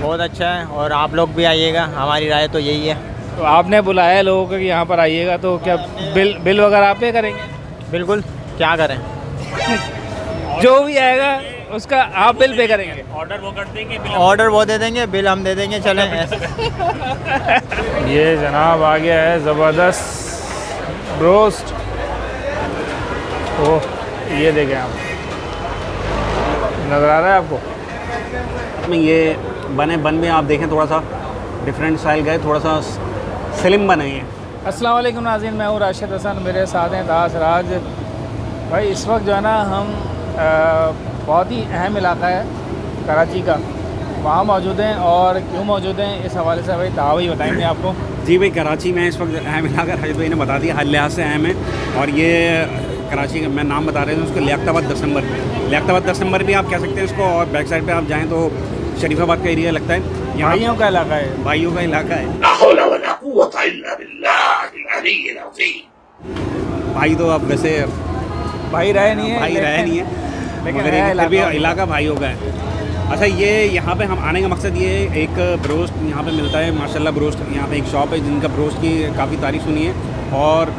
बहुत अच्छा है और आप लोग भी आइएगा, हमारी राय तो यही है। तो आपने बुलाया है लोगों को कि यहाँ पर आइएगा, तो क्या बिल वगैरह आप पे करेंगे? बिल्कुल, क्या करें। जो भी आएगा उसका आप बिल पे करेंगे? ऑर्डर वो दे देंगे, बिल हम दे देंगे, चलें ऐसे। ये जनाब आ गया है ज़बरदस्त ब्रोस्ट। ओह, ये देखें आप, नज़र आ रहा है आपको? में ये बन में आप देखें थोड़ा सा डिफरेंट स्टाइल गए, थोड़ा सा स्लिम बने हैं। अस्सलाम वालेकुम नाज़रीन, मैं हूँ राशिद हसन, मेरे साथ हैं दास राज भाई। इस वक्त जो है ना हम बहुत ही अहम इलाका है कराची का, वहाँ मौजूद हैं। और क्यों मौजूद हैं इस हवाले से भाई दावा ही बताएंगे आपको। जी भाई, कराची में इस वक्त अहम इलाका राशिद भाई ने बता दिया, हर लिहाज से अहम है। और ये कराची का मैं नाम बता रहे थे उसको, लियाकताबाद 10 नंबर। लियाकताबाद 10 नंबर भी आप कह सकते हैं इसको। और बैक साइड पे आप जाएँ तो शरीफाबाद का एरिया लगता है, यहाँ भाइयों का इलाका है। भाइयों का इलाका है। भाई तो अब वैसे भाई रहे नहीं है, भाई रहे नहीं है, लेकिन मगर है फिर भी इलाका। इलाका भाइयों का है। अच्छा, ये यहाँ पे हम आने का मकसद ये है, एक ब्रोस्ट यहाँ पे मिलता है माशाल्लाह। ब्रोस्ट यहाँ पे एक शॉप है जिनका ब्रोस्ट की काफ़ी तारीफ़ सुनी है और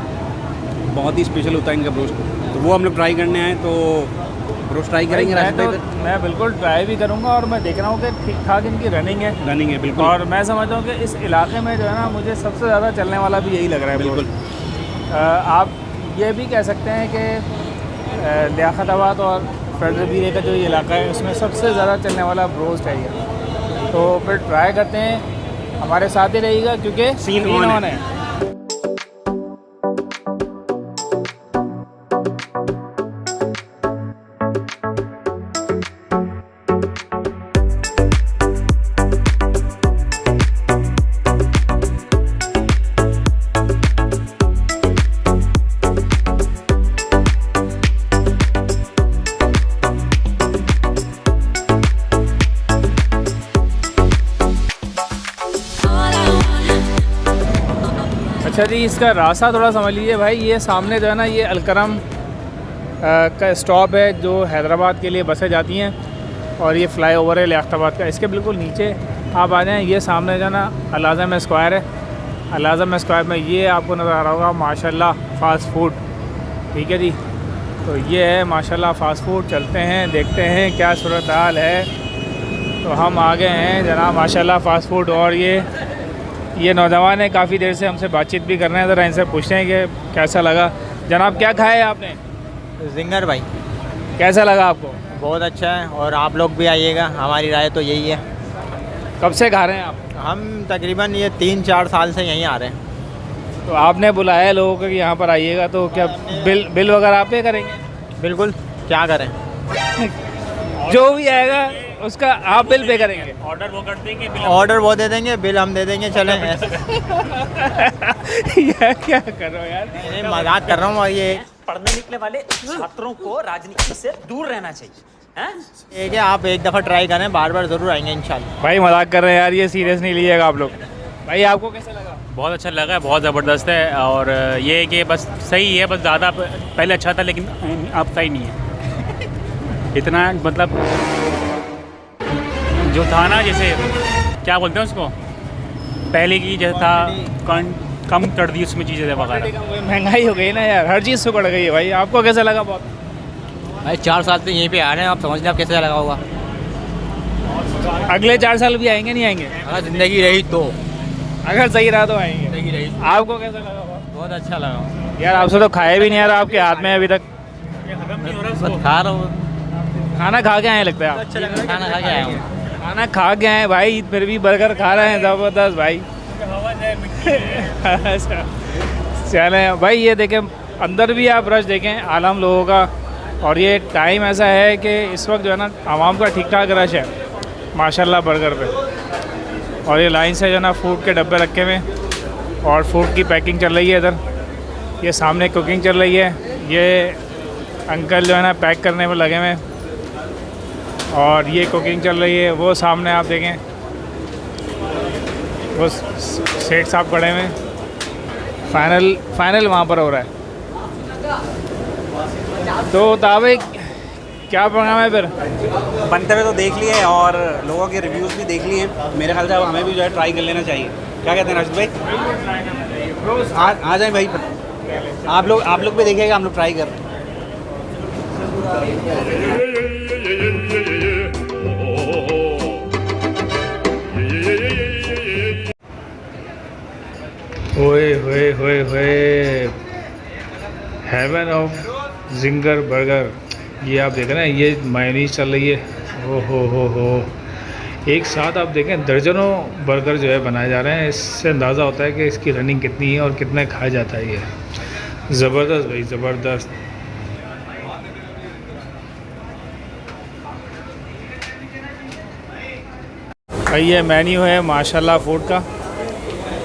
बहुत ही स्पेशल होता है इनका ब्रोस्ट। तो वो हम लोग ट्राई करने आए, तो ब्रोस्ट ट्राई करेंगे राशिद भाई। मैं बिल्कुल ट्राई भी करूँगा और मैं देख रहा हूँ कि ठीक ठाक इनकी रनिंग है। रनिंग है बिल्कुल। और मैं समझता हूँ कि इस इलाके में जो है ना, मुझे सबसे ज़्यादा चलने वाला भी यही लग रहा है बिल्कुल। आप ये भी कह सकते हैं कि लियाकताबाद और फैज़लवीरे का जो ये इलाका है उसमें सबसे ज़्यादा चलने वाला ब्रोस्ट है ये। तो फिर ट्राई करते हैं, हमारे साथ ही रहिएगा क्योंकि सीन ऑन है। अच्छा जी, इसका रास्ता थोड़ा समझ लीजिए भाई। ये सामने जो है ना, ये अलकरम का स्टॉप है जो हैदराबाद के लिए बसें जाती हैं, और ये फ़्लाई ओवर है लियाकताबाद का। इसके बिल्कुल नीचे आप आ जाएँ, ये सामने जो है ना अल आज़म स्क्वायर है। अल आज़म स्क्वायर में ये आपको नज़र आ रहा होगा माशाल्लाह फ़ास्ट फूड। ठीक है जी, तो ये है माशाल्लाह फ़ास्ट फूड। चलते हैं, देखते हैं क्या सूरत हाल है। तो हम आ गए हैं जनाब माशाल्लाह फ़ास्ट फूड। और ये नौजवान है, काफ़ी देर से हमसे बातचीत भी कर रहे हैं। ज़रा इनसे पूछते हैं कि कैसा लगा। जनाब क्या खाया है आपने? जिंगर भाई। कैसा लगा आपको? बहुत अच्छा है और आप लोग भी आइएगा, हमारी राय तो यही है। कब से खा रहे हैं आप? हम तकरीबन ये 3-4 साल से यहीं आ रहे हैं। तो आपने बुलाया है लोगों को कि यहाँ पर आइएगा, तो क्या बिल वगैरह आप पे करेंगे? बिल्कुल, क्या करें। जो भी आएगा उसका आप बिल पे करेंगे? ऑर्डर वो दे देंगे, बिल हम दे देंगे, चलें ऐसे। यार क्या कर रहे हो यार। नहीं, मजाक कर रहा हूँ। और ये पढ़ने निकले वाले छात्रों को राजनीति से दूर रहना चाहिए, हैं? एक है, आप एक दफ़ा ट्राई करें, बार बार ज़रूर आएंगे इंशाल्लाह। भाई मजाक कर रहे हैं यार, ये सीरियस नहीं लीजिएगा आप लोग। भाई आपको कैसा लगा? बहुत अच्छा लगा है, बहुत ज़बरदस्त है। और ये है कि बस सही है, बस ज़्यादा पहले अच्छा था लेकिन अब सही नहीं है इतना। मतलब जो था ना, जैसे क्या बोलते हैं उसको, पहले की जैसे था कम कर दी उसमें चीज़ें वगैरह। महंगाई हो गई ना यार, हर चीज़ सुकड़ गई है भाई। आपको कैसा लगा? बहुत भाई 4 साल से यहीं पे आ रहे हैं, आप समझ लें आप कैसे लगा होगा। अगले 4 साल भी आएंगे नहीं आएंगे? अगर ज़िंदगी रही तो। अगर सही रहा तो आएंगे। ज़िंदगी रही। आपको कैसा लगा? बहुत अच्छा लगा यार आपसे तो खाया भी नहीं यार, आपके हाथ में अभी तक। बस खा रहा हूँ। खाना खा के आए लगता है आप। अच्छा लग रहा है, खाना खा के आया हूँ। खाना खा के आए भाई, फिर भी बर्गर खा रहे हैं, ज़बरदस्त भाई। चलें भाई, ये देखें अंदर भी आप रश देखें आलम लोगों का। और ये टाइम ऐसा है कि इस वक्त जो है ना आवाम का ठीक ठाक रश है माशाल्लाह बर्गर पे। और ये लाइन से जो है ना फूड के डब्बे रखे हुए और फूड की पैकिंग चल रही है इधर। ये सामने कुकिंग चल रही है, ये अंकल जो है ना पैक करने में लगे हुए हैं और ये कुकिंग चल रही है। वो सामने आप देखें, वो सेठ साहब खड़े हुए हैं। फाइनल वहाँ पर हो रहा है। तो तावे क्या प्रोग्राम है फिर? बनते हुए तो देख लिए और लोगों के रिव्यूज़ भी देख लिए। मेरे ख्याल से अब हमें भी जो है ट्राई कर लेना चाहिए। क्या कहते हैं राशिद भाई? आ जाए भाई, आप लोग भी देखिएगा, हम लोग ट्राई कर। ओए होए होए होए, हेवन ऑफ जिंगर बर्गर। ये आप देख रहे हैं, ये मायोनीज चल रही है। ओ हो, एक साथ आप देखें दर्जनों बर्गर जो है बनाए जा रहे हैं। इससे अंदाज़ा होता है कि इसकी रनिंग कितनी है और कितना खाया जाता है। ये ज़बरदस्त भाई, ज़बरदस्त। भाई ये मेन्यू है माशाल्लाह फूड का।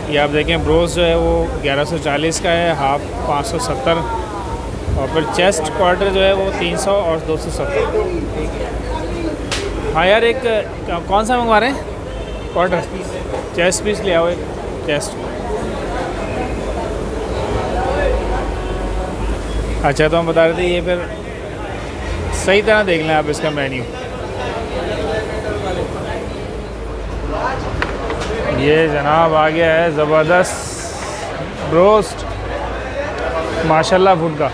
ये आप देखें, ब्रोस जो है वो 1140 का है, हाफ 570, और फिर चेस्ट क्वार्टर जो है वो 300 और 270। हाँ यार, एक कौन सा मंगवा रहे हैं? क्वार्टर चेस्ट पीस ले आओ, एक चेस्ट। अच्छा, तो हम बता रहे थे ये फिर सही तरह देख लें आप इसका मेन्यू। ये जनाब आ गया है ज़बरदस्त ब्रोस्ट माशाल्लाह फूड का।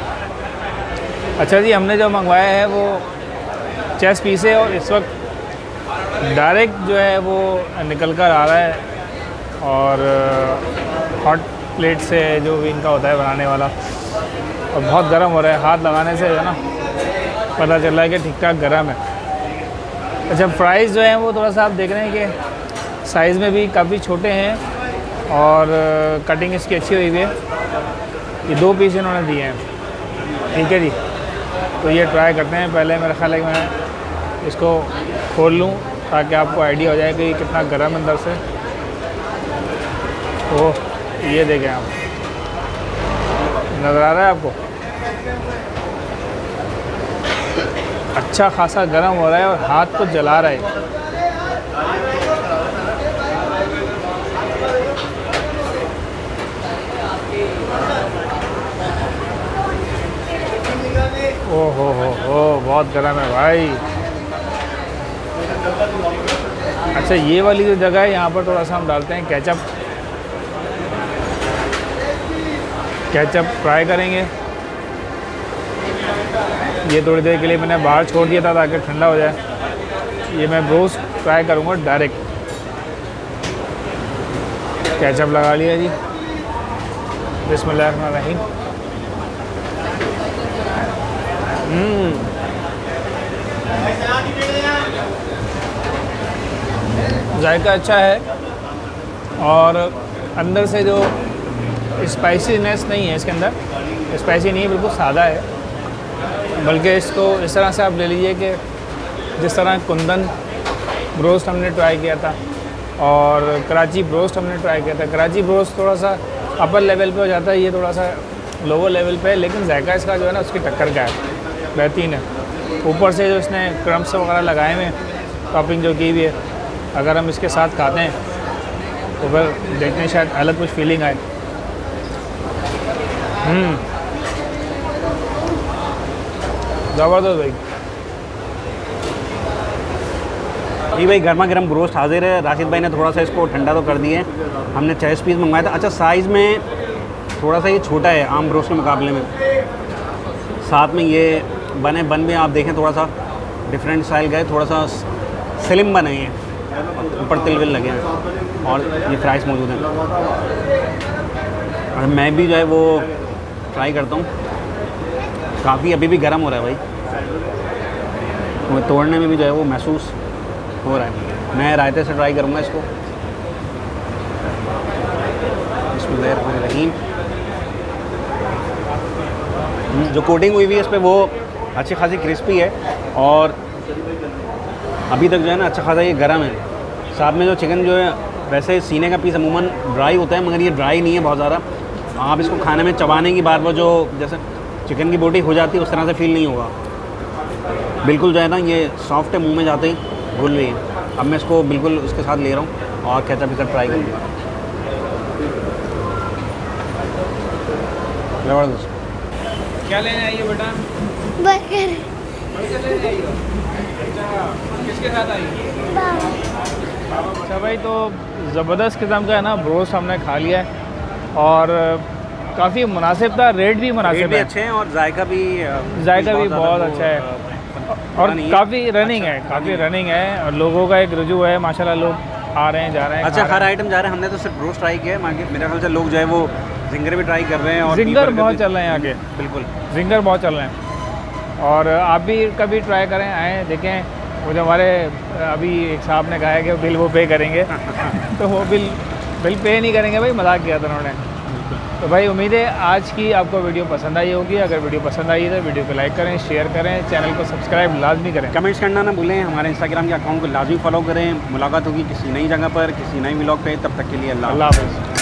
अच्छा जी, हमने जो मंगवाया है वो चेस्ट पीस है और इस वक्त डायरेक्ट जो है वो निकल कर आ रहा है, और हॉट प्लेट से जो भी इनका होता है बनाने वाला, और बहुत गर्म हो रहा है। हाथ लगाने से जो है ना पता चल रहा है कि ठीक ठाक गर्म है। अच्छा, फ्राइज़ जो हैं वो थोड़ा सा आप देख रहे हैं कि साइज़ में भी काफ़ी छोटे हैं, और कटिंग इसकी अच्छी हुई है। ये 2 पीस इन्होंने दिए हैं। ठीक है जी, तो ये ट्राई करते हैं। पहले मेरा ख्याल है कि मैं इसको खोल लूँ ताकि आपको आइडिया हो जाए कि कितना गर्म अंदर से। ओह, ये देखें आप, नज़र आ रहा है आपको? अच्छा खासा गर्म हो रहा है और हाथ को जला रहा है। ओह हो, बहुत गर्म है भाई। अच्छा, ये वाली जो जगह है यहाँ पर थोड़ा सा हम डालते हैं केचप फ्राई करेंगे। ये थोड़ी देर के लिए मैंने बाहर छोड़ दिया था ताकि ठंडा हो जाए। ये मैं ब्रोस्ट फ्राई करूँगा डायरेक्ट। केचप लगा लिया जी, बिस्मिल्लाहिर्रहमानिर्रहीम। जायका अच्छा है, और अंदर से जो स्पाइसीनेस नहीं है इसके अंदर, स्पाइसी नहीं है, बिल्कुल सादा है। बल्कि इसको इस तरह से आप ले लीजिए कि जिस तरह कुंदन ब्रोस्ट हमने ट्राई किया था और कराची ब्रोस्ट हमने ट्राई किया था। कराची ब्रोस्ट थोड़ा सा अपर लेवल पे हो जाता है, ये थोड़ा सा लोअर लेवल पे है, लेकिन जायका इसका जो है ना उसकी टक्कर का है, बेहतरीन है। ऊपर से जो इसने क्रम्स वगैरह लगाए हुए हैं, टॉपिंग जो की हुई है, अगर हम इसके साथ खाते हैं तो फिर देखते हैं शायद अलग कुछ फीलिंग आए। ज़बरदस्त भाई। जी भाई, गर्मा गर्म ब्रोस्ट हाजिर है। राशिद भाई ने थोड़ा सा इसको ठंडा तो कर दिया है। हमने चेस्ट पीस मंगवाया था। अच्छा, साइज़ में थोड़ा सा ये छोटा है आम ब्रोस्ट के मुकाबले में। साथ में ये बन भी आप देखें थोड़ा सा डिफरेंट स्टाइल का है, थोड़ा सा स्लिम बने हैं, ऊपर तिल विल लगे हैं, और ये फ्राइज़ मौजूद हैं। और मैं भी जो है वो ट्राई करता हूँ। काफ़ी अभी भी गर्म हो रहा है भाई, वो तोड़ने में भी जो है वो महसूस हो रहा है। मैं रायते से ट्राई करूँगा इसको। बिस्मिल्लाहिर्रहमानिर्रहीम। जो कोटिंग हुई हुई है इस पर वो अच्छी खासी क्रिस्पी है, और अभी तक जो है ना अच्छा खासा ये गर्म है। साथ में जो चिकन जो है, वैसे सीने का पीस अमूमन ड्राई होता है, मगर ये ड्राई नहीं है बहुत ज़्यादा। आप इसको खाने में चबाने की बार जो जैसे चिकन की बोटी हो जाती है उस तरह से फील नहीं होगा। बिल्कुल जो है ना ये सॉफ्ट है, मुंह में जाते ही घुल रही है। अब मैं इसको बिल्कुल उसके साथ ले रहा हूँ और केचप के साथ ट्राई करूँगा। ज़बरदस्त। क्या लेने आई है बेटा? बर्गर। किसके साथ आई? अच्छा भाई, तो ज़बरदस्त किस्म का है ना ब्रोस्ट हमने खा लिया है और काफ़ी मुनासिब था, रेट भी रेट मुनासिब भी है, अच्छे हैं और जायका भी जायका भी ज़्यादा बहुत वो, अच्छा है और नहीं है। काफ़ी रनिंग अच्छा, है, काफ़ी रनिंग है और लोगों का एक रुझू है माशाल्लाह, लोग आ रहे हैं जा रहे हैं। अच्छा, खा हर रहे आइटम जा रहे हैं। हमने तो सिर्फ रोस्ट ट्राई किया है। मेरे ख्याल से लोग जो है वो जिंगर भी ट्राई कर रहे हैं और हैं। जिंगर beef बहुत burger चल रहे हैं यहाँ के, भी। बिल्कुल। जिंगर बहुत चल रहे हैं और आप भी कभी ट्राई करें, आएँ देखें। वो जो हमारे अभी एक साहब ने कहा है कि बिल वो पे करेंगे तो वो बिल पे नहीं करेंगे भाई, मजाक किया था उन्होंने। तो भाई उम्मीद है आज की आपको वीडियो पसंद आई होगी। अगर वीडियो पसंद आई है तो वीडियो को लाइक करें, शेयर करें, चैनल को सब्सक्राइब लाजमी करें। कमेंट्स करना ना भूलें। हमारे इंस्टाग्राम के अकाउंट को लाजमी फॉलो करें। मुलाकात होगी किसी नई जगह पर, किसी नई व्लॉग पे। तब तक के लिए अल्लाह अल्लाह हाफ़िज़।